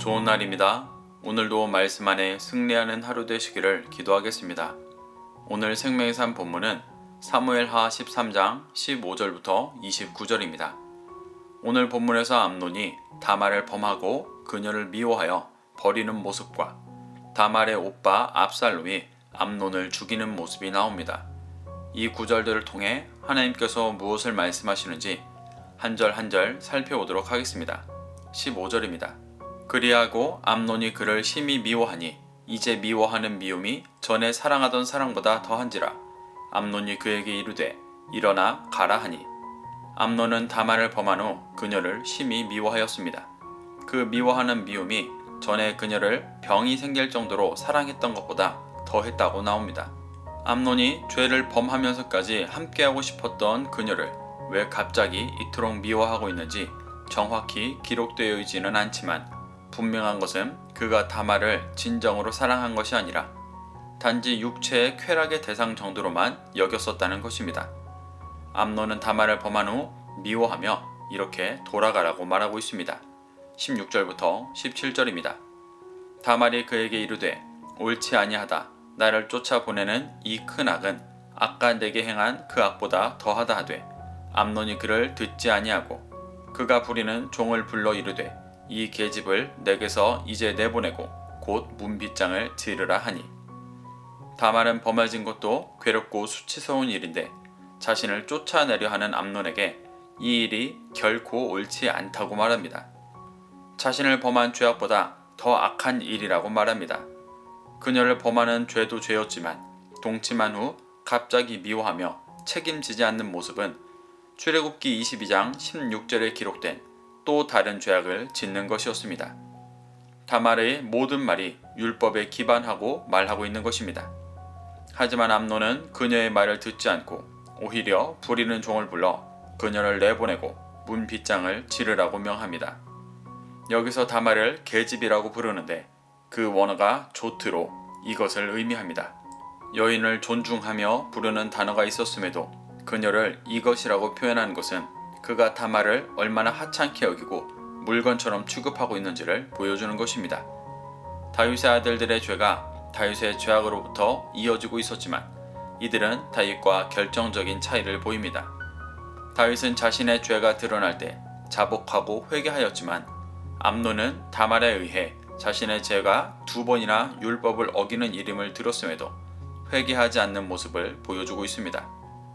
좋은 날입니다. 오늘도 말씀 안에 승리하는 하루 되시기를 기도하겠습니다. 오늘 생명의 삶 본문은 사무엘하 13장 15절부터 29절입니다. 오늘 본문에서 암논이 다말을 범하고 그녀를 미워하여 버리는 모습과 다말의 오빠 압살롬이 암논을 죽이는 모습이 나옵니다. 이 구절들을 통해 하나님께서 무엇을 말씀하시는지 한 절 한 절 살펴보도록 하겠습니다. 15절입니다. 그리하고 암논이 그를 심히 미워하니 이제 미워하는 미움이 전에 사랑하던 사랑보다 더한지라. 암논이 그에게 이르되 일어나 가라 하니 암논은 다말을 범한 후 그녀를 심히 미워하였습니다. 그 미워하는 미움이 전에 그녀를 병이 생길 정도로 사랑했던 것보다 더했다고 나옵니다. 암논이 죄를 범하면서까지 함께하고 싶었던 그녀를 왜 갑자기 이토록 미워하고 있는지 정확히 기록되어 있지는 않지만 분명한 것은 그가 다말을 진정으로 사랑한 것이 아니라 단지 육체의 쾌락의 대상 정도로만 여겼었다는 것입니다. 암논은 다말을 범한 후 미워하며 이렇게 돌아가라고 말하고 있습니다. 16절부터 17절입니다. 다말이 그에게 이르되 옳지 아니하다. 나를 쫓아보내는 이 큰 악은 아까 내게 행한 그 악보다 더하다 하되 암논이 그를 듣지 아니하고 그가 부리는 종을 불러 이르되 이 계집을 내게서 이제 내보내고 곧 문빗장을 지르라 하니 다말은 범해진 것도 괴롭고 수치스러운 일인데 자신을 쫓아내려 하는 암논에게 이 일이 결코 옳지 않다고 말합니다. 자신을 범한 죄악보다 더 악한 일이라고 말합니다. 그녀를 범하는 죄도 죄였지만 동침한 후 갑자기 미워하며 책임지지 않는 모습은 출애굽기 22장 16절에 기록된 또 다른 죄악을 짓는 것이었습니다. 다말의 모든 말이 율법에 기반하고 말하고 있는 것입니다. 하지만 암논은 그녀의 말을 듣지 않고 오히려 부리는 종을 불러 그녀를 내보내고 문빗장을 지르라고 명합니다. 여기서 다말을 계집이라고 부르는데 그 원어가 조트로 이것을 의미합니다. 여인을 존중하며 부르는 단어가 있었음에도 그녀를 이것이라고 표현한 것은 그가 다말을 얼마나 하찮게 여기고 물건처럼 취급하고 있는지를 보여주는 것입니다. 다윗의 아들들의 죄가 다윗의 죄악으로부터 이어지고 있었지만 이들은 다윗과 결정적인 차이를 보입니다. 다윗은 자신의 죄가 드러날 때 자복하고 회개하였지만 암논은 다말에 의해 자신의 죄가 2번이나 율법을 어기는 일임을 들었음에도 회개하지 않는 모습을 보여주고 있습니다.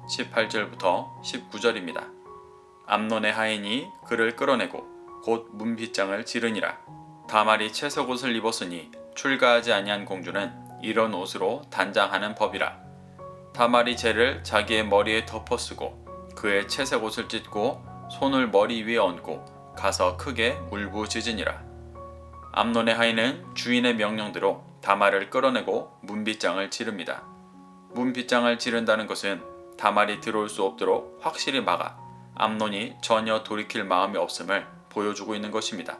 18절부터 19절입니다. 암논의 하인이 그를 끌어내고 곧 문빗장을 지르니라. 다말이 채석옷을 입었으니 출가하지 아니한 공주는 이런 옷으로 단장하는 법이라. 다말이 재를 자기의 머리에 덮어쓰고 그의 채색옷을 찢고 손을 머리 위에 얹고 가서 크게 울부짖으니라. 암논의 하인은 주인의 명령대로 다말을 끌어내고 문빗장을 지릅니다. 문빗장을 지른다는 것은 다말이 들어올 수 없도록 확실히 막아 암논이 전혀 돌이킬 마음이 없음을 보여주고 있는 것입니다.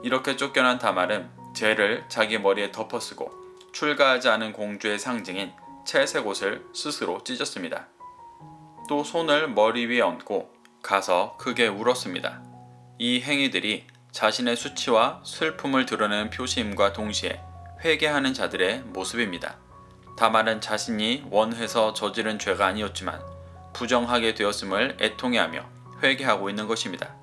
이렇게 쫓겨난 다말은 죄를 자기 머리에 덮어쓰고 출가하지 않은 공주의 상징인 채색 옷을 스스로 찢었습니다. 또 손을 머리 위에 얹고 가서 크게 울었습니다. 이 행위들이 자신의 수치와 슬픔을 드러내는 표시임과 동시에 회개하는 자들의 모습입니다. 다말은 자신이 원해서 저지른 죄가 아니었지만 부정하게 되었음을 애통해하며 회개하고 있는 것입니다.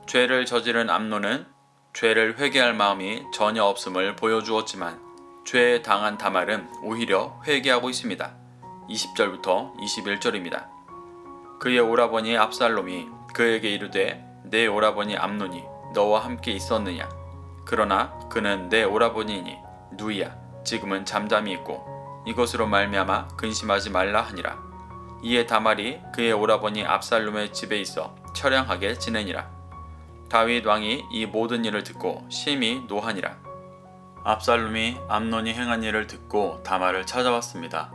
죄를 저지른 암논은 죄를 회개할 마음이 전혀 없음을 보여주었지만 죄에 당한 다말은 오히려 회개하고 있습니다. 20절부터 21절입니다. 그의 오라버니 압살롬이 그에게 이르되 내 오라버니 암논이 너와 함께 있었느냐? 그러나 그는 내 오라버니이니 누이야. 지금은 잠잠히 있고 이것으로 말미암아 근심하지 말라 하니라. 이에 다말이 그의 오라버니 압살롬의 집에 있어 처량하게 지내니라. 다윗 왕이 이 모든 일을 듣고 심히 노하니라. 압살롬이 암논이 행한 일을 듣고 다말을 찾아왔습니다.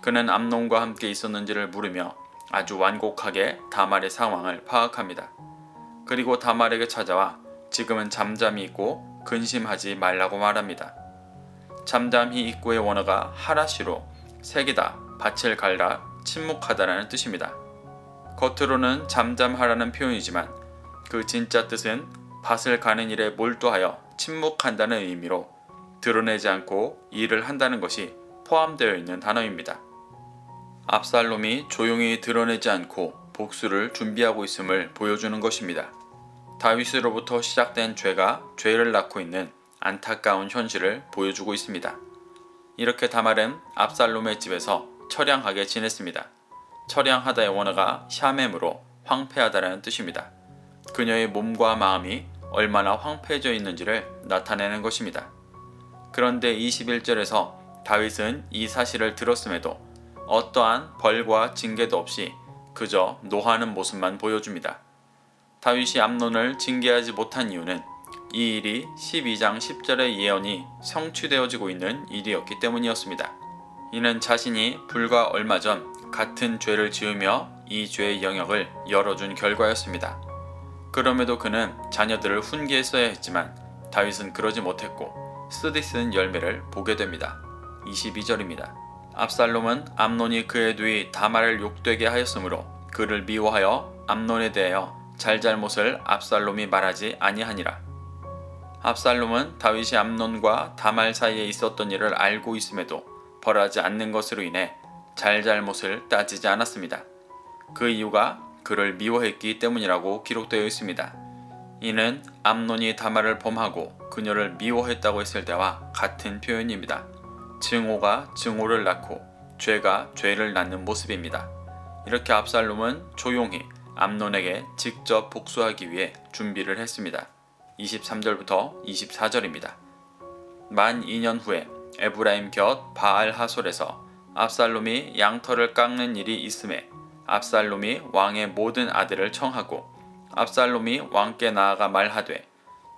그는 암논과 함께 있었는지를 물으며 아주 완곡하게 다말의 상황을 파악합니다. 그리고 다말에게 찾아와 지금은 잠잠히 있고 근심하지 말라고 말합니다. 잠잠히 있고의 원어가 하라시로 색이다, 밭을 갈라, 침묵하다라는 뜻입니다. 겉으로는 잠잠하라는 표현이지만 그 진짜 뜻은 밭을 가는 일에 몰두하여 침묵한다는 의미로 드러내지 않고 일을 한다는 것이 포함되어 있는 단어입니다. 압살롬이 조용히 드러내지 않고 복수를 준비하고 있음을 보여주는 것입니다. 다윗으로부터 시작된 죄가 죄를 낳고 있는 안타까운 현실을 보여주고 있습니다. 이렇게 다말은 압살롬의 집에서 처량하게 지냈습니다. 처량하다의 원어가 샤멤으로 황폐하다라는 뜻입니다. 그녀의 몸과 마음이 얼마나 황폐해져 있는지를 나타내는 것입니다. 그런데 21절에서 다윗은 이 사실을 들었음에도 어떠한 벌과 징계도 없이 그저 노하는 모습만 보여줍니다. 다윗이 암논을 징계하지 못한 이유는 이 일이 12장 10절의 예언이 성취되어지고 있는 일이었기 때문이었습니다. 이는 자신이 불과 얼마 전 같은 죄를 지으며 이 죄의 영역을 열어준 결과였습니다. 그럼에도 그는 자녀들을 훈계했어야 했지만 다윗은 그러지 못했고 쓰디쓴 열매를 보게 됩니다. 22절입니다. 압살롬은 암논이 그의 누이 다말을 욕되게 하였으므로 그를 미워하여 암논에 대하여 잘잘못을 압살롬이 말하지 아니하니라. 압살롬은 다윗이 암논과 다말 사이에 있었던 일을 알고 있음에도 벌하지 않는 것으로 인해 잘잘못을 따지지 않았습니다. 그 이유가 그를 미워했기 때문이라고 기록되어 있습니다. 이는 암논이 다말을 범하고 그녀를 미워했다고 했을 때와 같은 표현입니다. 증오가 증오를 낳고 죄가 죄를 낳는 모습입니다. 이렇게 압살롬은 조용히 암논에게 직접 복수하기 위해 준비를 했습니다. 23절부터 24절입니다. 만 2년 후에 에브라임 곁 바알 하솔에서 압살롬이 양털을 깎는 일이 있음에 압살롬이 왕의 모든 아들을 청하고 압살롬이 왕께 나아가 말하되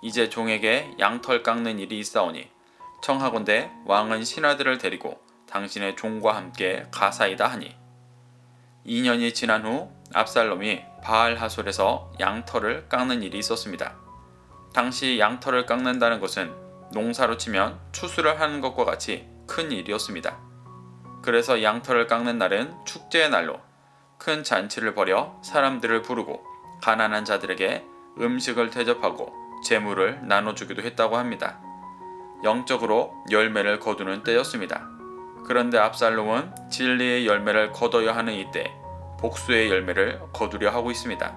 이제 종에게 양털 깎는 일이 있사오니 청하건대 왕은 신하들을 데리고 당신의 종과 함께 가사이다 하니 2년이 지난 후 압살롬이 바알 하솔에서 양털을 깎는 일이 있었습니다. 당시 양털을 깎는다는 것은 농사로 치면 추수를 하는 것과 같이 큰 일이었습니다. 그래서 양털을 깎는 날은 축제의 날로 큰 잔치를 벌여 사람들을 부르고 가난한 자들에게 음식을 대접하고 재물을 나눠주기도 했다고 합니다. 영적으로 열매를 거두는 때였습니다. 그런데 압살롬은 진리의 열매를 거둬야 하는 이때 복수의 열매를 거두려 하고 있습니다.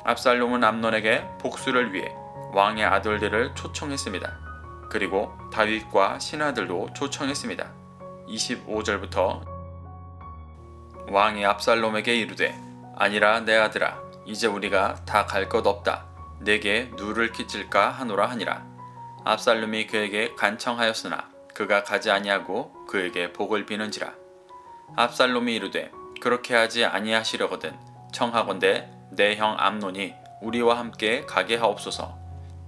압살롬은 암논에게 복수를 위해 왕의 아들들을 초청했습니다. 그리고 다윗과 신하들도 초청했습니다. 25절부터 왕이 압살롬에게 이르되 아니라 내 아들아 이제 우리가 다 갈 것 없다. 내게 누를 끼칠까 하노라 하니라. 압살롬이 그에게 간청하였으나 그가 가지 아니하고 그에게 복을 비는지라. 압살롬이 이르되 그렇게 하지 아니하시려거든 청하건대 내 형 암논이 우리와 함께 가게 하옵소서.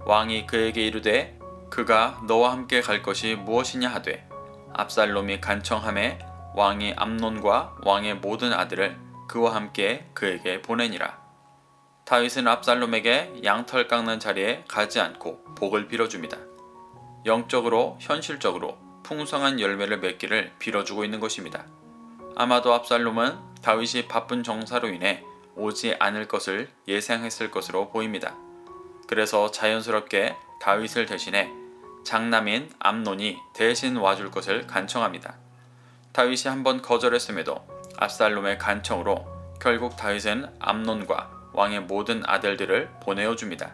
왕이 그에게 이르되 그가 너와 함께 갈 것이 무엇이냐 하되 압살롬이 간청하매 왕이 암논과 왕의 모든 아들을 그와 함께 그에게 보내니라. 다윗은 압살롬에게 양털 깎는 자리에 가지 않고 복을 빌어줍니다. 영적으로 현실적으로 풍성한 열매를 맺기를 빌어주고 있는 것입니다. 아마도 압살롬은 다윗이 바쁜 정사로 인해 오지 않을 것을 예상했을 것으로 보입니다. 그래서 자연스럽게 다윗을 대신해 장남인 암논이 대신 와줄 것을 간청합니다. 다윗이 한번 거절했음에도 압살롬의 간청으로 결국 다윗은 암논과 왕의 모든 아들들을 보내어 줍니다.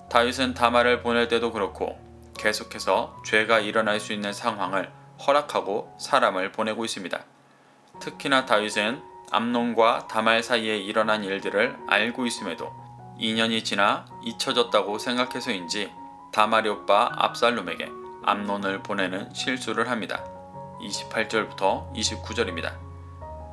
다윗은 다말을 보낼 때도 그렇고 계속해서 죄가 일어날 수 있는 상황을 허락하고 사람을 보내고 있습니다. 특히나 다윗은 암논과 다말 사이에 일어난 일들을 알고 있음에도 2년이 지나 잊혀졌다고 생각해서인지 다말의 오빠 압살롬에게 암논을 보내는 실수를 합니다. 28절부터 29절입니다.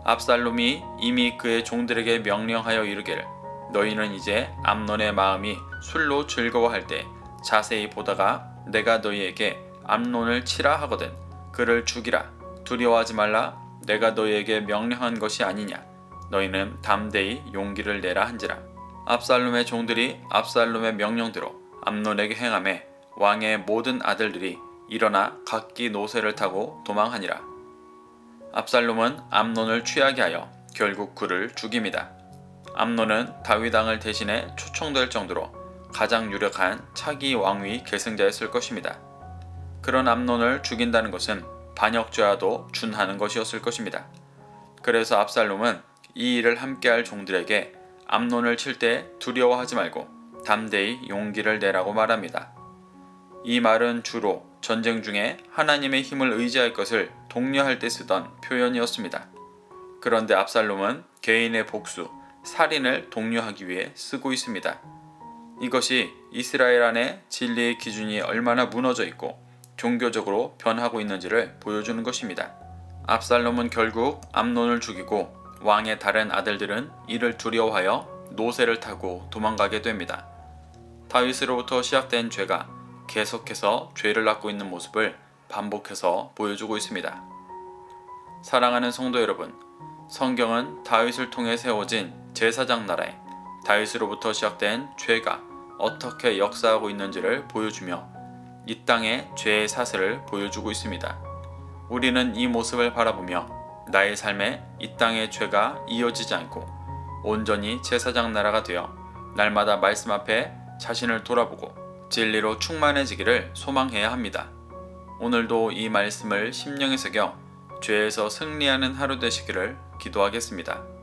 압살롬이 이미 그의 종들에게 명령하여 이르기를 너희는 이제 암논의 마음이 술로 즐거워할 때 자세히 보다가 내가 너희에게 암논을 치라 하거든 그를 죽이라. 두려워하지 말라. 내가 너희에게 명령한 것이 아니냐. 너희는 담대히 용기를 내라 한지라. 압살롬의 종들이 압살롬의 명령대로 암논에게 행하매 왕의 모든 아들들이 일어나 각기 노새를 타고 도망하니라. 압살롬은 암논을 취하게 하여 결국 그를 죽입니다. 암논은 다윗 왕을 대신해 초청될 정도로 가장 유력한 차기 왕위 계승자였을 것입니다. 그런 암논을 죽인다는 것은 반역죄와도 준하는 것이었을 것입니다. 그래서 압살롬은 이 일을 함께할 종들에게 암논을 칠 때 두려워하지 말고 담대히 용기를 내라고 말합니다. 이 말은 주로 전쟁 중에 하나님의 힘을 의지할 것을 독려할 때 쓰던 표현이었습니다. 그런데 압살롬은 개인의 복수, 살인을 독려하기 위해 쓰고 있습니다. 이것이 이스라엘 안에 진리의 기준이 얼마나 무너져 있고 종교적으로 변하고 있는지를 보여주는 것입니다. 압살롬은 결국 암논을 죽이고 왕의 다른 아들들은 이를 두려워하여 노새를 타고 도망가게 됩니다. 다윗으로부터 시작된 죄가 계속해서 죄를 낳고 있는 모습을 반복해서 보여주고 있습니다. 사랑하는 성도 여러분, 성경은 다윗을 통해 세워진 제사장 나라에 다윗으로부터 시작된 죄가 어떻게 역사하고 있는지를 보여주며 이 땅의 죄의 사슬을 보여주고 있습니다. 우리는 이 모습을 바라보며 나의 삶에 이 땅의 죄가 이어지지 않고 온전히 제사장 나라가 되어 날마다 말씀 앞에 자신을 돌아보고 진리로 충만해지기를 소망해야 합니다. 오늘도 이 말씀을 심령에 새겨 죄에서 승리하는 하루 되시기를 기도하겠습니다.